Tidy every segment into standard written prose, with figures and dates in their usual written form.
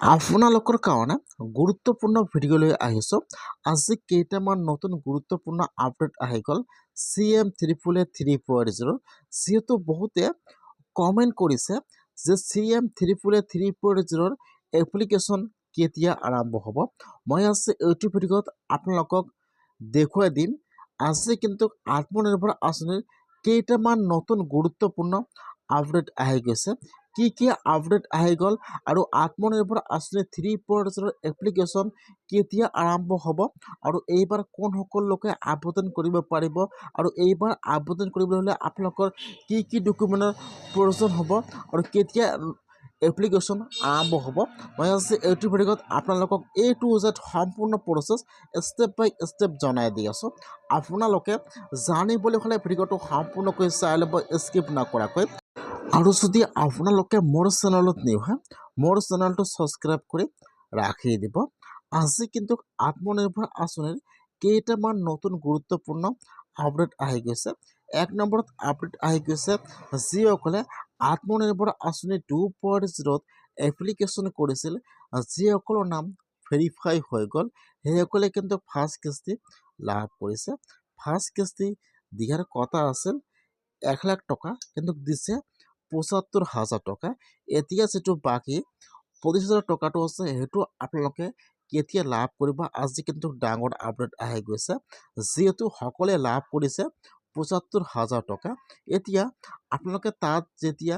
আপোনালোকৰ কাৰণে গুৰুত্বপূৰ্ণ ভিডিঅ' লৈ আহিছোঁ। আজি কেইটামান নতুন গুৰুত্বপূৰ্ণ আপডেট আহি গ'ল CM333.0। যিহেতু বহুতে কমেণ্ট কৰিছে যে CM333.0 এপ্লিকেশ্যন কেতিয়া আৰম্ভ হ'ব। মই আজি এইটো ভিডিঅ'ত আপোনালোকক দেখুৱাই দিম। আজি কিন্তু আত্মনিৰ্ভৰ আঁচনিৰ কেইটামান নতুন গুৰুত্বপূৰ্ণ আপডেট আহি গৈছে। কি আপডেট আহি গ'ল আৰু আত্মনিৰ্ভৰ আঁচনি 3.0 এপ্লিকেশ্যন কেতিয়া আৰম্ভ হ'ব আৰু এইবাৰ কোনসকল লোকে আবেদন কৰিব পাৰিব আৰু এইবাৰ আবেদন কৰিবলৈ হ'লে আপোনালোকৰ কি ডকুমেণ্টৰ প্ৰয়োজন হ'ব আৰু কেতিয়া এপ্লিকেশ্যন আৰম্ভ হ'ব। মই আজি এইটো ভিডিঅ'ত আপোনালোকক A to Z সম্পূৰ্ণ প্ৰচেছ ষ্টেপ বাই ষ্টেপ জনাই দি আছোঁ। আপোনালোকে জানিবলৈ হ'লে ভিডিঅ'টো সম্পূৰ্ণকৈ চাই ল'ব স্কিপ নকৰাকৈ। আৰু যদি আপোনালোকে মোৰ চেনেলত নিউ হয়, মোৰ চেনেলটো ছাবস্ক্ৰাইব কৰি ৰাখি দিব। আজি কিন্তু আত্মনিৰ্ভৰ আঁচনিৰ কেইটামান নতুন গুৰুত্বপূৰ্ণ আপডেট আহি গৈছে। এক নম্বৰত আপডেট আহি গৈছে যিসকলে আত্মনিৰ্ভৰ আঁচনি 2.0 এপ্লিকেশ্যন কৰিছিল, যিসকলৰ নাম ভেৰিফাই হৈ গ'ল, সেইসকলে কিন্তু ফাৰ্ষ্ট কিস্তি লাভ কৰিছে। ফাৰ্ষ্ট কিস্তি দিয়াৰ কথা আছিল 1 লাখ টকা, কিন্তু দিছে ৭৫,০০০ টকা। এতিয়া যিটো বাকী ২৫,০০০ টকাটো আছে সেইটো আপোনালোকে কেতিয়া লাভ কৰিব। আজি কিন্তু ডাঙৰ আপডেট আহি গৈছে, যিহেতু সকলোৱে লাভ কৰিছে ৭৫,০০০ টকা। এতিয়া আপোনালোকে তাত যেতিয়া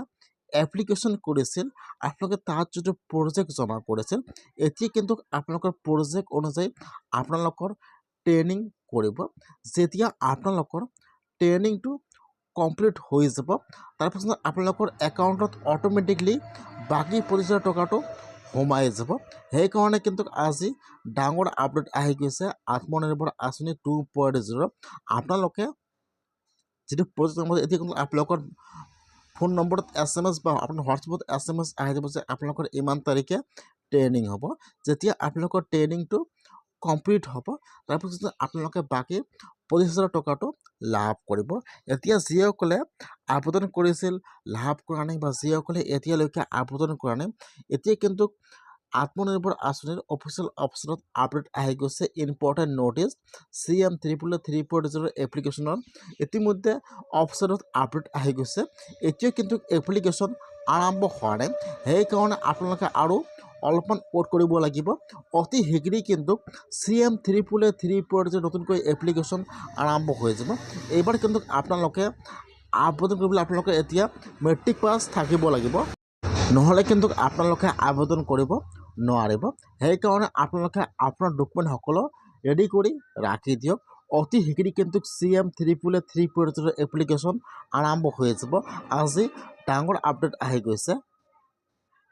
এপ্লিকেশ্যন কৰিছিল, আপোনালোকে তাত যিটো প্ৰজেক্ট জমা কৰিছিল, এতিয়া কিন্তু আপোনালোকৰ প্ৰজেক্ট অনুযায়ী আপোনালোকৰ ট্ৰেইনিং কৰিব। যেতিয়া আপোনালোকৰ ট্ৰেইনিংটো কমপ্লিট হৈ যাব, তাৰপিছত আপোনালোকৰ একাউণ্টত অট'মেটিকলি বাকী ২৫,০০০ টকাটো সোমাই যাব। সেইকাৰণে কিন্তু আজি ডাঙৰ আপডেট আহি গৈছে আত্মনিৰ্ভৰ আঁচনি 2.0। আপোনালোকে যিটো প্ৰজেক্ট এতিয়া কিন্তু আপোনালোকৰ ফোন নম্বৰত SMS বা আপোনাৰ হোৱাটছএপত SMS আহি যাব যে আপোনালোকৰ ইমান তাৰিখে ট্ৰেইনিং হ'ব। যেতিয়া আপোনালোকৰ ট্ৰেইনিংটো কমপ্লিট হ'ব, তাৰপিছত আপোনালোকে বাকী ২৫,০০০ টকাটো লাভ কৰিব। এতিয়া যিসকলে আবেদন কৰিছিল লাভ কৰা নাই বা যিসকলে এতিয়ালৈকে আবেদন কৰা নাই, এতিয়া কিন্তু আত্মনিৰ্ভৰ আঁচনিৰ অফিচিয়েল অপশ্যনত আপডেট আহি গৈছে ইম্পৰ্টেণ্ট ন'টিচ CM333.0 এপ্লিকেশ্যনৰ ইতিমধ্যে অপশ্যনত আপডেট আহি গৈছে। এতিয়া কিন্তু এপ্লিকেশ্যন আৰম্ভ হোৱা নাই, সেইকাৰণে আপোনালোকে আৰু অলপমান ৱেইট কৰিব লাগিব। অতি শীঘ্ৰেই কিন্তু CM333.0 নতুনকৈ এপ্লিকেশ্যন আৰম্ভ হৈ যাব। এইবাৰ কিন্তু আপোনালোকে আবেদন কৰিবলৈ আপোনালোকে এতিয়া মেট্ৰিক পাছ থাকিব লাগিব, নহ'লে কিন্তু আপোনালোকে আবেদন কৰিব নোৱাৰিব। সেইকাৰণে আপোনালোকে আপোনাৰ ডকুমেণ্ট সকলো ৰেডি কৰি ৰাখি দিয়ক। অতি শীঘ্ৰেই কিন্তু CM333.0 এপ্লিকেশ্যন আৰম্ভ হৈ যাব। আজি ডাঙৰ আপডেট আহি গৈছে।